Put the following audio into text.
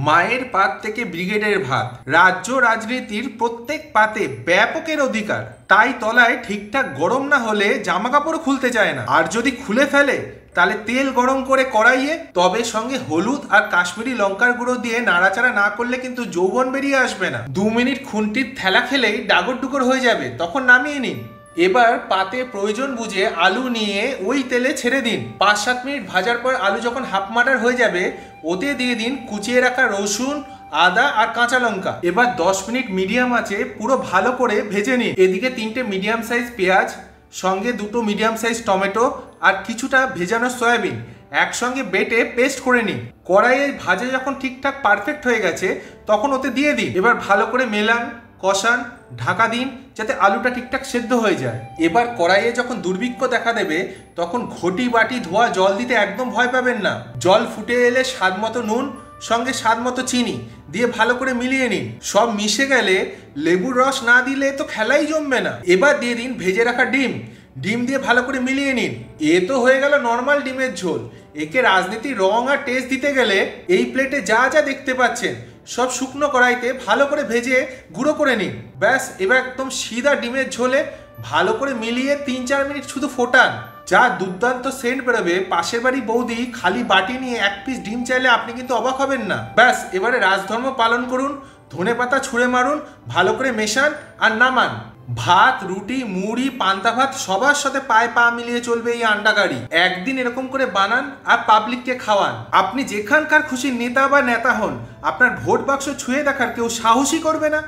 মায়ের পাত থেকে ব্রিগেডের ভাত, রাজ্য রাজনীতির প্রত্যেক পাতে ব্যাপকের অধিকার। তাই তলায় ঠিকঠাক গরম না হলে জামা কাপড় খুলতে চায় না, আর যদি খুলে ফেলে তাহলে তেল গরম করে কড়াইয়ে, তবে সঙ্গে হলুদ আর কাশ্মীরি লঙ্কার গুঁড়ো দিয়ে নাড়াচাড়া না করলে কিন্তু যৌবন বেরিয়ে আসবে না। 2 মিনিট খুন্তির থেলা খেলেই ডাগর ডুগর হয়ে যাবে, তখন নামিয়ে নিন। এবার পাতে প্রয়োজন বুঝে আলু নিয়ে ওই তেলে ছেড়ে দিন। 5-7 মিনিট ভাজার পর আলু যখন হাফ মাটার হয়ে যাবে, ওতে দিয়ে দিন কুচিয়ে রাখা রসুন, আদা আর কাঁচা লঙ্কা। এবার 10 মিনিট মিডিয়াম আঁচে পুরো ভালো করে ভেজে নিন। এদিকে 3টে মিডিয়াম সাইজ পেঁয়াজ, সঙ্গে 2টো মিডিয়াম সাইজ টমেটো আর কিছুটা ভেজানো সয়াবিন একসঙ্গে বেটে পেস্ট করে নিন। কড়াইয়ে ভাজা যখন ঠিকঠাক পারফেক্ট হয়ে গেছে, তখন ওতে দিয়ে দিন। এবার ভালো করে মেলান, কষান, ঢাকা দিন যাতে আলুটা ঠিকঠাক সেদ্ধ হয়ে যায়। এবার কড়াইয়ে যখন দুর্ভিক্ষ দেখা দেবে, তখন ঘটি বাটি ধোয়া জল দিতে একদম ভয় পাবেন না। জল ফুটে এলে স্বাদ মতো নুন, সঙ্গে স্বাদ মতো চিনি দিয়ে ভালো করে মিলিয়ে নিন। সব মিশে গেলে লেবুর রস না দিলে তো খেলাই জমবে না। এবার দিয়ে দিন ভেজে রাখা ডিম দিয়ে ভালো করে মিলিয়ে নিন। এ তো হয়ে গেল নর্মাল ডিমের ঝোল। একে রাজনীতির রং আর টেস্ট দিতে গেলে এই প্লেটে যা যা দেখতে পাচ্ছেন সব শুকনো কড়াইতে ভালো করে ভেজে গুঁড়ো করে নিন। ব্যাস, এবার একদম সিধা ডিমের ঝোলে ভালো করে মিলিয়ে 3-4 মিনিট শুধু ফোটান। যা দুর্দান্ত সেন্ট বেরোবে, পাশের বাড়ি বৌদি খালি বাটি নিয়ে 1 পিস ডিম চাইলে আপনি কিন্তু অবাক হবেন না। ব্যাস, এবারে রাজধর্ম পালন করুন, ধনেপাতা ছুঁড়ে মারুন, ভালো করে মেশান আর নামান। ভাত, রুটি, মুড়ি, পান্তা ভাত সবার সাথে পায়ে পা মিলিয়ে চলবে এই আন্ডা কারি। একদিন এরকম করে বানান আর পাবলিককে খাওয়ান। আপনি যেখানকার খুশি নেতা বা নেতা হন, আপনার ভোট বাক্স ছুঁয়ে দেখার কেউ সাহসই করবে না।